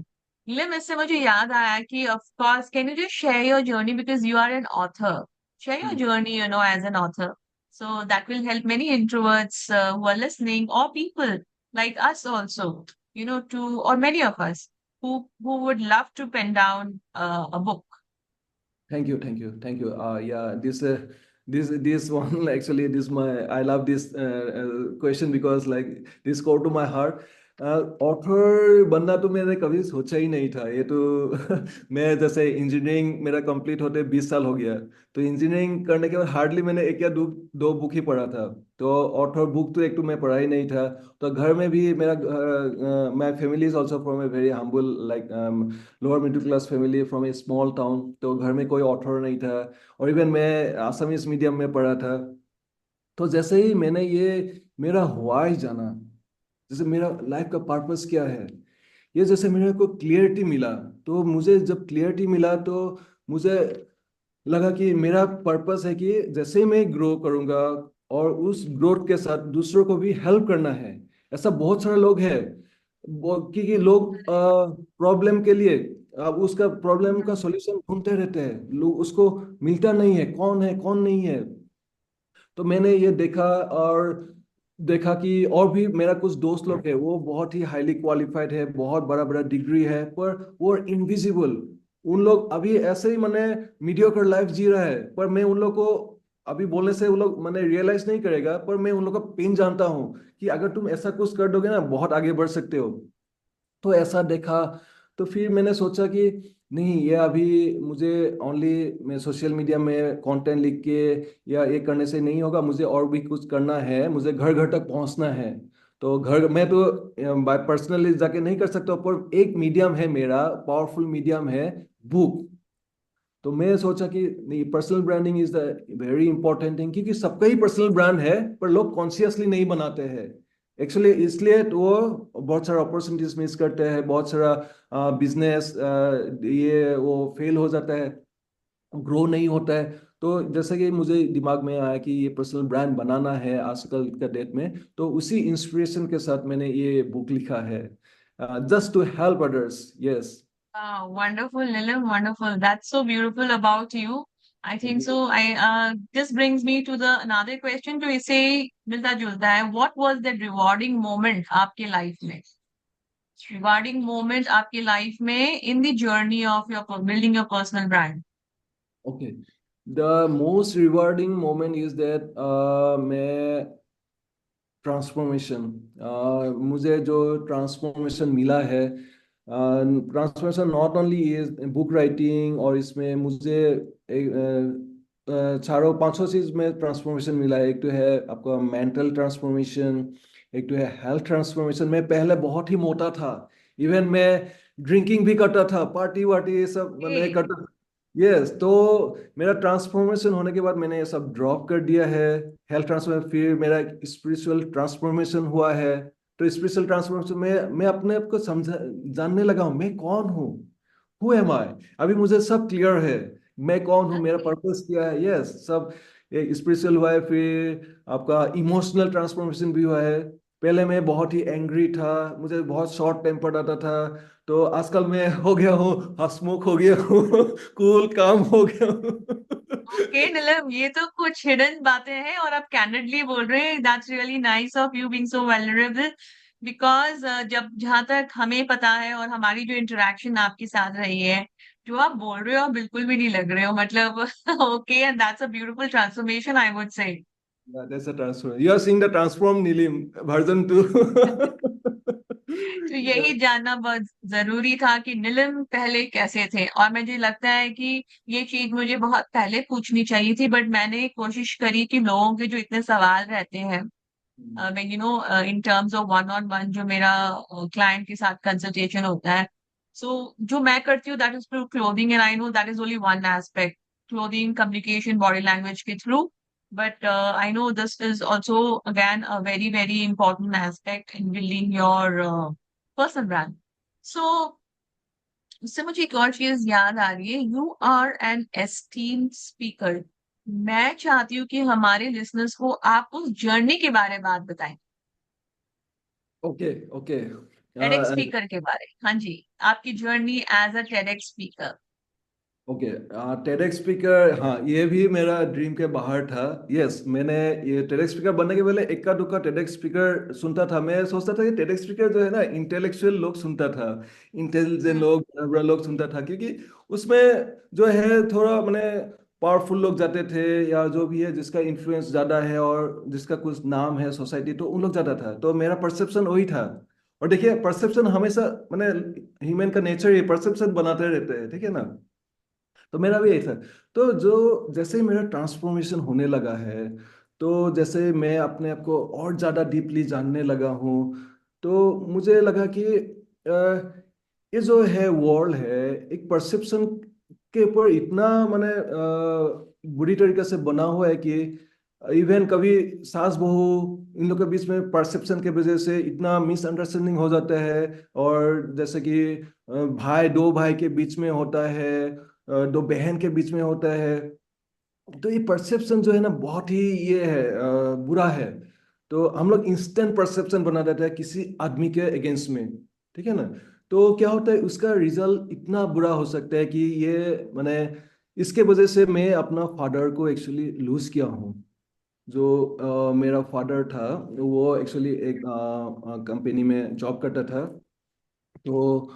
S1: Neelam, इससे मुझे याद आया कि of course can you just share your journey, because you are an author. Share your journey as an author, so that will help many introverts who are listening, or people like us also, to, or many of us who would love to pen down a book.
S2: Thank you, thank you, thank you. या this this one actually this my I love this question because like this core to my heart. Author बनना तो मैंने कभी सोचा ही नहीं था ये तो। मैं जैसे इंजीनियरिंग मेरा कंप्लीट होते 20 साल हो गया, तो इंजीनियरिंग करने के बाद हार्डली मैंने एक या दो बुक ही पढ़ा था। तो ऑथर बुक तो एक तो मैं पढ़ा ही नहीं था। तो घर में भी मेरा my family is also from a very humble like lower middle class family from A small town, तो घर में कोई ऑथर नहीं था। और इवन मैं आसामीज मीडियम में पढ़ा था। तो जैसे ही मैंने ये मेरा हुआ ही जाना, जैसे मेरा लाइफ का पर्पस क्या है, ये जैसे मेरे को क्लियरिटी मिला। तो मुझे जब क्लियरिटी मिला तो मुझे लगा कि मेरा पर्पस है कि जैसे ही मैं ग्रो करूंगा और उस ग्रोथ के साथ दूसरों को भी हेल्प करना है। ऐसा बहुत सारे लोग हैं क्योंकि लोग प्रॉब्लम के लिए अब उसका प्रॉब्लम का सॉल्यूशन ढूंढते रहते हैं, लोग उसको मिलता नहीं है कौन है कौन नहीं है। तो मैंने ये देखा और देखा कि और भी मेरा कुछ दोस्त लोग है वो बहुत ही हाईली क्वालिफाइड है, बहुत बड़ा बड़ा डिग्री है, पर वो इनविजिबल। उन लोग अभी ऐसे ही मैंने मीडियोकर लाइफ जी रहा है, पर मैं उन लोग को अभी बोलने से उन लोग मैंने रियलाइज नहीं करेगा, पर मैं उन लोग का पेन जानता हूँ कि अगर तुम ऐसा कुछ कर दोगे ना बहुत आगे बढ़ सकते हो। तो ऐसा देखा। तो फिर मैंने सोचा कि नहीं ये अभी मुझे ओनली मैं सोशल मीडिया में कंटेंट लिख के या ये करने से नहीं होगा, मुझे और भी कुछ करना है, मुझे घर घर तक पहुंचना है। तो घर मैं तो बाय पर्सनली जाके नहीं कर सकता, पर एक मीडियम है मेरा पावरफुल मीडियम है, बुक। तो मैं सोचा कि नहीं personal branding is the very important thing, क्योंकि सबका ही पर्सनल ब्रांड है पर लोग कॉन्शियसली नहीं बनाते हैं एक्चुअली, इसलिए तो वो बहुत सारा अपॉर्चुनिटीज मिस करते हैं, बहुत सारा बिजनेस ये वो फेल हो जाता है, ग्रो नहीं होता है। तो जैसे कि मुझे दिमाग में आया कि ये पर्सनल ब्रांड बनाना है आजकल का डेट में, तो उसी इंस्पिरेशन के साथ मैंने ये बुक लिखा है, just to help others. Yes.
S1: Wonderful, Nilam. Wonderful. That's so beautiful about you. I think so. I This brings me to the another question. तो इसे मिलता जुलता है. What was the rewarding moment आपके life में? Rewarding moment आपके life में in the journey of your building your personal brand.
S2: Okay, the most rewarding moment is that मैं ट्रांसफॉर्मेशन, मुझे जो ट्रांसफॉर्मेशन मिला है, transformation not only is book writing, और इसमें मुझे चारों पांचों चीज में ट्रांसफॉर्मेशन मिला है। एक तो है आपका मेंटल ट्रांसफॉर्मेशन, एक तो है हेल्थ ट्रांसफॉर्मेशन। मैं पहले बहुत ही मोटा था, इवन मैं ड्रिंकिंग भी करता था, पार्टी वार्टी ये सब मैं
S1: Okay.
S2: करता। यस, तो मेरा ट्रांसफॉर्मेशन होने के बाद मैंने ये सब ड्रॉप कर दिया है। हेल्थ ट्रांसफॉर्मेशन, फिर मेरा स्पिरिचुअल ट्रांसफॉर्मेशन हुआ है। तो स्पिरिचुअल ट्रांसफॉर्मेशन में मैं अपने आप को समझ जानने लगा हूँ मैं कौन हूँ, हु एम आई। अभी मुझे सब क्लियर है, मैं कौन हूँ, मेरा
S1: Okay.
S2: पर्पस क्या है। यस, सब स्पिरिचुअल हुआ है। फिर आपका इमोशनल ट्रांसफॉर्मेशन भी हुआ है। पहले मैं बहुत ही एंग्री था, मुझे बहुत शॉर्ट टेम्पर्ड आता था, तो आजकल मैं हो गया हूँ हंसमुख हो गया हूँ, कूल काम हो गया हूँ।
S1: ओके नीलम, ये तो कुछ हिडन बातें हैं और आप कैंडिडली बोल रहे हैं. That's really nice of you being so vulnerable. Because जब जहां तक हमें पता है और हमारी जो इंटरेक्शन आपके साथ रही है, जो आप बोल रहे हो आप बिल्कुल भी नहीं लग रहे हो मतलब. Okay, and that's a beautiful transformation I would से.
S2: That's a transform. You are seeing the transform Nilim version 2.
S1: तो यही जानना बहुत जरूरी था कि नीलम पहले कैसे थे. और मुझे लगता है कि ये चीज मुझे बहुत पहले पूछनी चाहिए थी, बट मैंने कोशिश करी कि लोगों के जो इतने सवाल रहते हैं, मैं इन terms of one on one जो मेरा क्लाइंट के साथ कंसल्टेशन होता है, सो जो मैं करती हूँ that is through clothing, and I know that is only one aspect, clothing communication body language के through. But I know this is also again a very very important aspect in building your personal brand. So उससे मुझे एक और चीज याद आ रही है. You are an esteem speaker. मैं चाहती हूँ कि हमारे लिसनर्स को आप उस जर्नी के बारे में बात बताएं.
S2: Okay, okay.
S1: TEDx
S2: Uh,
S1: speaker के बारे. हाँ जी. आपकी journey as a TEDx speaker.
S2: Okay, TEDx speaker, हाँ ये भी मेरा ड्रीम के बाहर था। यस, मैंने ये टेडेक्स स्पीकर बनने के पहले इक्का दुक्का टेडेक्स स्पीकर सुनता था। मैं सोचता था कि टेडेक्स स्पीकर जो है ना इंटेलेक्चुअल लोग सुनता था, इंटेलिजेंट लोग, बड़ा लोग सुनता था, क्योंकि उसमें जो है थोड़ा मैंने पावरफुल लोग जाते थे, या जो भी है जिसका इन्फ्लुएंस ज्यादा है और जिसका कुछ नाम है सोसाइटी, तो उन लोग ज्यादा था। तो मेरा परसेप्शन वही था। और देखिए परसेप्शन हमेशा, मैंने, ह्यूमन का नेचर ये परसेप्शन बनाते रहते हैं, ठीक है ना। तो मेरा भी यही था। तो जो जैसे ही मेरा ट्रांसफॉर्मेशन होने लगा है, तो जैसे मैं अपने आप को और ज़्यादा डीपली जानने लगा हूँ, तो मुझे लगा कि ये जो है वर्ल्ड है, एक परसेप्शन के ऊपर इतना मैंने बुरी तरीके से बना हुआ है कि इवन कभी सास बहू, इन लोग के बीच में परसेप्शन के वजह से इतना मिसअंडरस्टैंडिंग हो जाता है। और जैसे कि भाई, दो भाई के बीच में होता है, दो बहन के बीच में होता है। तो ये परसेप्शन जो है ना, बहुत ही ये है, बुरा है। तो हम लोग इंस्टेंट परसेप्शन बना देते हैं किसी आदमी के अगेंस्ट में, ठीक है ना। तो क्या होता है, उसका रिजल्ट इतना बुरा हो सकता है कि ये मैंने, इसके वजह से मैं अपना फादर को एक्चुअली लूज किया हूँ। जो मेरा फादर था, वो एक्चुअली एक कंपनी में जॉब करता था। तो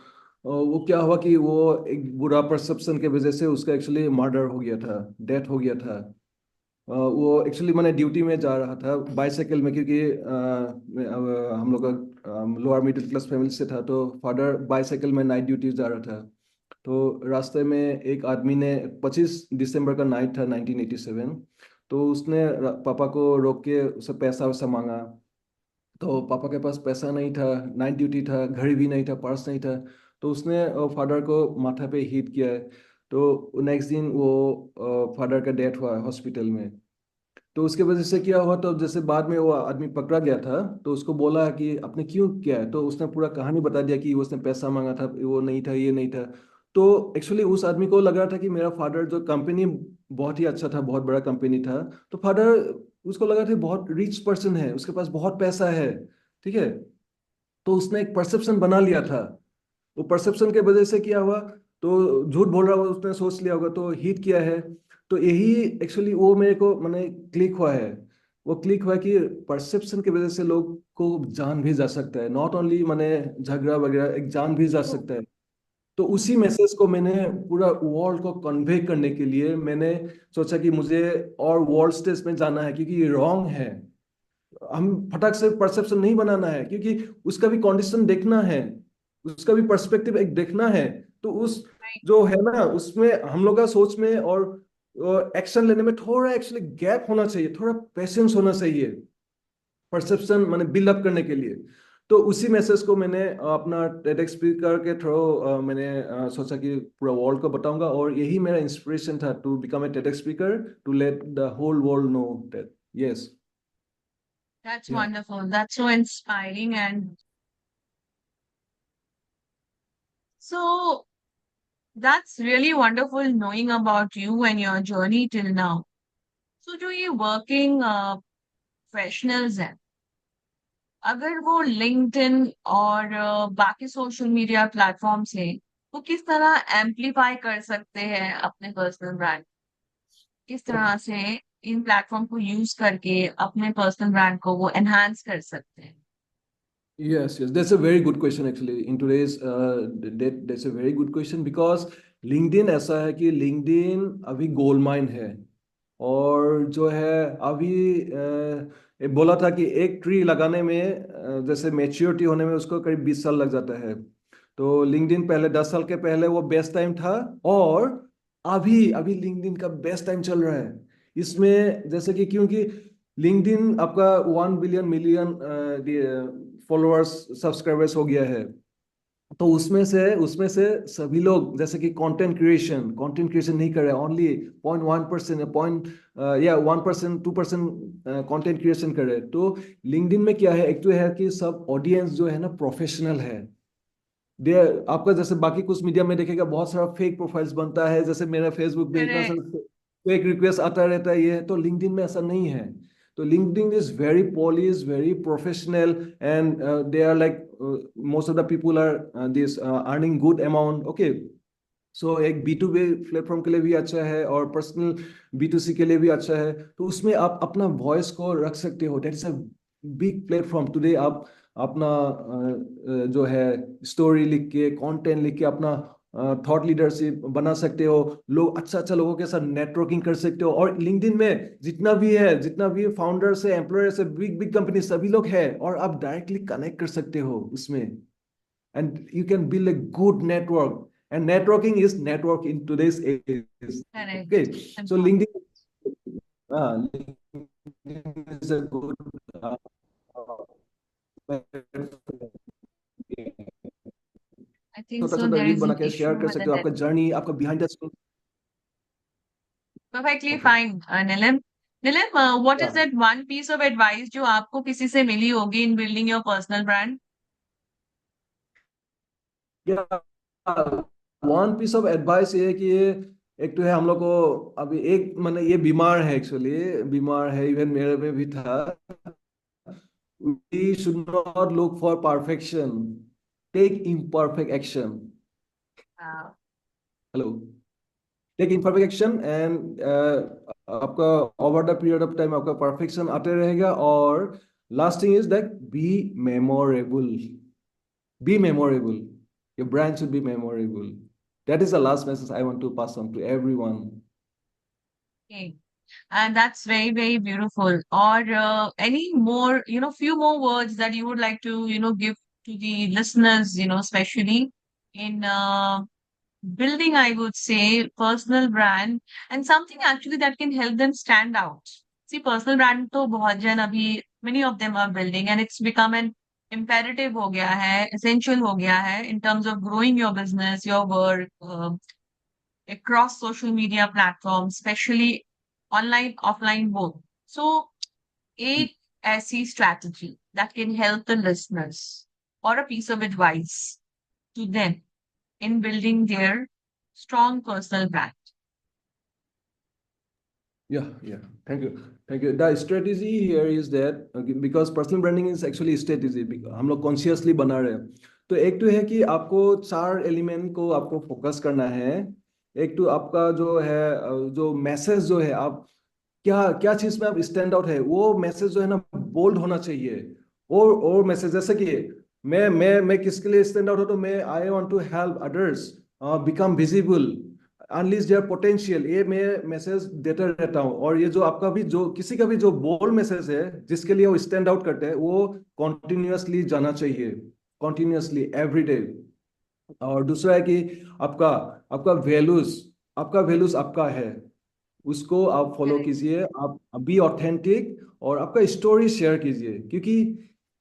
S2: वो क्या हुआ कि वो एक बुरा परसेप्शन के वजह से उसका एक्चुअली मर्डर हो गया था, डेथ हो गया था। वो एक्चुअली मैंने ड्यूटी में जा रहा था बाईसाइकिल में, क्योंकि हम लोग का लोअर मिडिल क्लास फैमिली से था, तो फादर बाईसाइकिल में नाइट ड्यूटी जा रहा था। तो रास्ते में एक आदमी ने, 25 दिसंबर का नाइट था 1987, तो उसने पापा को रोक के उसे पैसा वैसा मांगा। तो पापा के पास पैसा नहीं था, नाइट ड्यूटी था, घड़ी भी नहीं था, पर्स नहीं था। तो उसने फादर को माथा पे हिट किया है। तो नेक्स्ट दिन वो फादर का डेथ हुआ हॉस्पिटल में। तो उसके वजह से क्या हुआ, तो जैसे बाद में वो आदमी पकड़ा गया था, तो उसको बोला कि आपने क्यों किया है, तो उसने पूरा कहानी बता दिया कि उसने पैसा मांगा था, वो नहीं था, ये नहीं था। तो एक्चुअली उस आदमी को लग रहा था कि मेरा फादर, जो कंपनी बहुत ही अच्छा था, बहुत बड़ा कंपनी था, तो फादर, उसको लगा था बहुत रिच पर्सन है, उसके पास बहुत पैसा है, ठीक है। तो उसने एक परसेप्शन बना लिया था। वो परसेप्शन के वजह से क्या हुआ, तो झूठ बोल रहा हुआ उसने सोच लिया होगा, तो हिट किया है। तो यही एक्चुअली वो मेरे को मैंने क्लिक हुआ है। वो क्लिक हुआ कि परसेप्शन की वजह से लोग को जान भी जा सकता है, नॉट ओनली मैंने झगड़ा वगैरह, एक जान भी जा सकता है। तो उसी मैसेज को मैंने पूरा वर्ल्ड को कन्वे करने के लिए मैंने सोचा कि मुझे और वर्ल्ड स्टेज में जाना है, क्योंकि ये रॉन्ग है। हम फटाक से परसेप्शन नहीं बनाना है, क्योंकि उसका भी कंडीशन देखना है, उसका भी पर्सपेक्टिव एक देखना है। तो उस जो है ना, उसमें हम लोग का सोच में और एक्शन लेने में थोड़ा एक्चुअली गैप होना चाहिए, थोड़ा पेशेंस होना चाहिए, परसेप्शन मैंने बिल्ड अप करने के लिए। तो उसी मैसेज को मैंने अपना टेडेक्स स्पीकर के थ्रू मैंने सोचा कि पूरा वर्ल्ड को बताऊंगा, और यही मेरा इंस्पिरेशन था, to become a TEDx speaker, to let the whole world know that yes.
S1: That's wonderful. That's so inspiring. And so that's really wonderful knowing about you and your journey till now. So जो ये working professionals हैं, अगर वो LinkedIn और बाकी social media platform से, वो किस तरह एम्पलीफाई कर सकते हैं अपने पर्सनल ब्रांड? किस तरह से इन प्लेटफॉर्म को यूज करके अपने पर्सनल ब्रांड को वो एनहांस कर सकते हैं?
S2: Yes, yes, that's a very good question actually. In today's date, that's a very good question because LinkedIn ऐसा है कि LinkedIn अभी गोल्ड माइन है। और जो है अभी ये बोला था कि एक ट्री लगाने में जैसे मेच्योरिटी होने में उसको करीब 20 साल लग जाता है। तो लिंक्डइन पहले 10 साल के पहले वो बेस्ट टाइम था, और अभी अभी लिंक्डइन का बेस्ट टाइम चल रहा है। इसमें जैसे कि क्योंकि लिंक्डइन आपका 1 बिलियन मिलियन फॉलोअर्स, सब्सक्राइबर्स हो गया है। तो उसमें से सभी लोग जैसे कि कंटेंट क्रिएशन नहीं कर रहे हैं, ओनली 0.1% या पॉइंट या 1% 2% कंटेंट क्रिएशन कर रहे हैं। तो लिंक्डइन में क्या है, एक तो है कि सब ऑडियंस जो है ना प्रोफेशनल है। दे आपका जैसे बाकी कुछ मीडिया में देखेगा बहुत सारा फेक प्रोफाइल्स बनता है, जैसे मेरा फेसबुक पे इतना
S1: करेक्ट।
S2: सारा फेक रिक्वेस्ट आता रहता है, ये तो लिंक्डइन में ऐसा नहीं है। तो LinkedIn is very polish, very professional, and they are like most of the people are this earning good amount, okay. So एक B2B प्लेटफॉर्म के लिए भी अच्छा है, और पर्सनल B2C के लिए भी अच्छा है। तो उसमें आप अपना वॉइस को रख सकते हो, that is a big platform today. आप अपना जो है स्टोरी लिख के, कंटेंट लिख के अपना थॉट लीडरशिप बना सकते हो, लोग अच्छा अच्छा लोगों के साथ नेटवर्किंग कर सकते हो। और लिंक्डइन में जितना भी फाउंडर्स है, एम्प्लॉयर्स है, बिग बिग कंपनी सभी लोग हैं, और आप डायरेक्टली कनेक्ट कर सकते हो उसमें। And you can build a good network, and networking is network in today's age. Okay,
S1: करेक्ट।
S2: so LinkedIn, LinkedIn is a good
S1: I think
S2: छोटा
S1: सो
S2: छोटा
S1: देयर
S2: रील
S1: इज
S2: बना
S1: एन
S2: के शेयर
S1: इशू
S2: कर
S1: विद
S2: सकते
S1: the
S2: हो,
S1: net.
S2: आपका journey, आपका behind the.
S1: Perfectly
S2: okay,
S1: fine. Nilim, Nilim, what
S2: yeah
S1: is that one piece of advice जो आपको किसी से मिली होगी in building your personal brand?
S2: Yeah one piece of advice ये है कि ये एक तो है हम लोग को, अभी एक मैंने ये बीमार है, एक्चुअली बीमार है, इवन मेरे में भी था। We should not look for perfection. Take imperfect action. Hello. Take imperfect action, and आपका over the period of time आपका perfection आते रहेगा। और last thing is that be memorable. Be memorable. Your brand should be memorable. That is the last message I want to pass on to everyone.
S1: And that's very, very beautiful. Or any more, few more words that you would like to, give to the listeners, especially in building, I would say, personal brand and something actually that can help them stand out. See, personal brand to bahut jan abhi, many of them are building, and it's become an imperative ho gaya hai, essential ho gaya hai in terms of growing your business, your work, across social media platforms, especially online, offline, both. So, a ऐसी strategy that can help the listeners or a piece of advice to them in building their strong personal brand.
S2: Yeah, yeah. Thank you. Thank you. The strategy here is that because personal branding is actually strategy, हम लोग consciously बना रहे हैं। तो एक तो है कि आपको चार एलिमेंट को आपको फोकस करना है। एक तो आपका जो है जो मैसेज जो है, आप क्या क्या चीज में आप स्टैंड आउट है, वो मैसेज जो है ना बोल्ड होना चाहिए। और मैसेज जैसे कि मैं किसके लिए स्टैंड आउट हो, तो मैं I want to help others become visible, unleash their potential, ये मैं मैसेज देता रहता हूँ। और ये जो आपका भी जो किसी का भी जो बोल्ड मैसेज है जिसके लिए वो स्टैंड आउट करते हैं, वो कॉन्टिन्यूअसली जाना चाहिए, कॉन्टिन्यूअसली एवरी डे। और दूसरा है कि आपका आपका वैल्यूज, आपका है, उसको आप फॉलो
S1: Correct.
S2: कीजिए, आप बी ऑथेंटिक, और आपका स्टोरी शेयर कीजिए, क्योंकि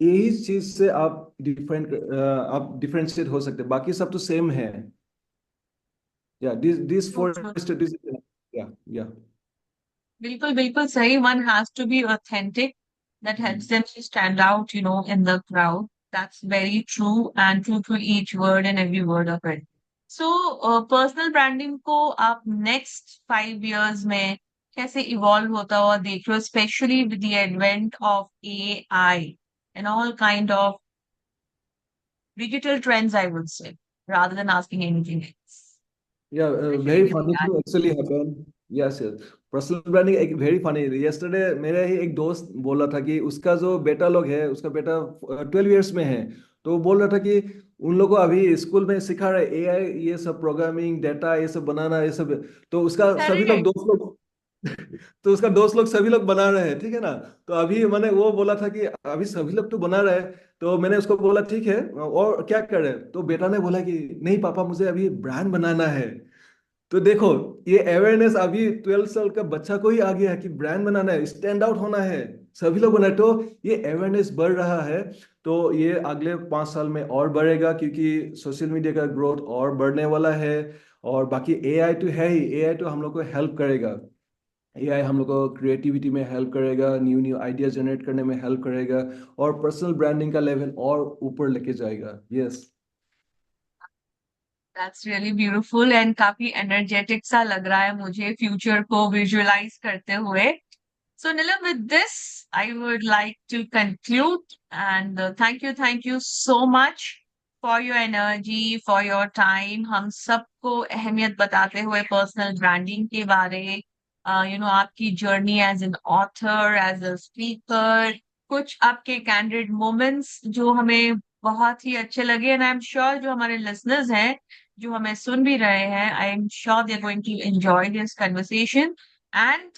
S2: यही चीज से आप डिफरेंशिएट हो सकते हैं, बाकी सब तो सेम है। या this
S1: True,
S2: four
S1: true.
S2: Strategies. या या
S1: बिल्कुल, बिल्कुल सही. One has to be authentic. That helps them to stand out, in the crowd. That's very true and true to each word and every word of it. So, personal branding को आप next 5 years में कैसे evolve होता हुआ देख रहे हो, especially with the advent of AI and all kind of digital trends, I would say, rather than asking anything else,
S2: या
S1: especially
S2: very
S1: with
S2: funny
S1: AI.
S2: Thing actually happened. Yes yes, personal branding एक very funny. Yesterday मेरे ही एक दोस्त बोल रहा था कि उसका जो बेटा लोग है, उसका बेटा 12 इयर्स में है। तो वो बोल रहा था कि उन लोगों को अभी स्कूल में सिखा रहे एआई, ये सब प्रोग्रामिंग, डेटा ये सब बनाना, ये सब। तो उसका सभी लोग
S1: Correct.
S2: दोस्त लोग तो उसका दोस्त लोग सभी लोग बना रहे हैं, ठीक है ना। तो अभी मैंने वो बोला था कि अभी सभी लोग तो बना रहे हैं। तो मैंने उसको बोला ठीक है, और क्या कर रहे हैं? तो बेटा ने बोला कि नहीं पापा, मुझे अभी ब्रांड बनाना है। तो देखो, ये अवेयरनेस अभी 12 साल का बच्चा को ही आ गया है कि ब्रांड बनाना है, स्टैंड आउट होना है, सभी लोग बनाए। तो ये अवेयरनेस बढ़ रहा है। तो ये अगले 5 साल में और बढ़ेगा, क्योंकि सोशल मीडिया का ग्रोथ और बढ़ने वाला है। और बाकी एआई तो है ही, एआई तो हम लोग को हेल्प करेगा। एआई हम लोग को क्रिएटिविटी में हेल्प करेगा, न्यू न्यू आइडिया जनरेट करने में हेल्प करेगा, और पर्सनल ब्रांडिंग का लेवल और ऊपर लेके जाएगा। Yes.
S1: That's really beautiful and काफी energetic सा लग रहा है मुझे फ्यूचर को विजुअलाइज करते हुए. So Nilam, with this, I would like to conclude and thank you so much for your energy, for your time. हम सबको अहमियत बताते हुए पर्सनल ब्रांडिंग के बारे, आपकी journey as an author, as a speaker, कुछ आपके कैंडिड मोमेंट्स जो हमें बहुत ही अच्छे लगे, एंड आई एम श्योर जो हमारे लिसनर्स हैं जो हमें सुन भी रहे हैं, I am sure they are going to enjoy this conversation. And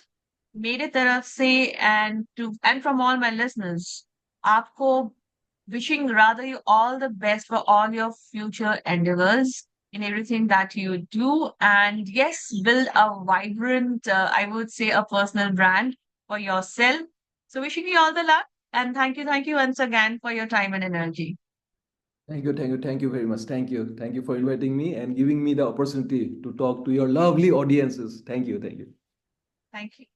S1: मेरे तरफ से and from all my listeners, आपको wishing rather you all the best for all your future endeavors in everything that you do. And yes, build a vibrant, I would say, a personal brand for yourself. So wishing you all the luck, and thank you once again for your time and energy.
S2: Thank you very much. Thank you for inviting me and giving me the opportunity to talk to your lovely audiences. Thank you.
S1: Thank you.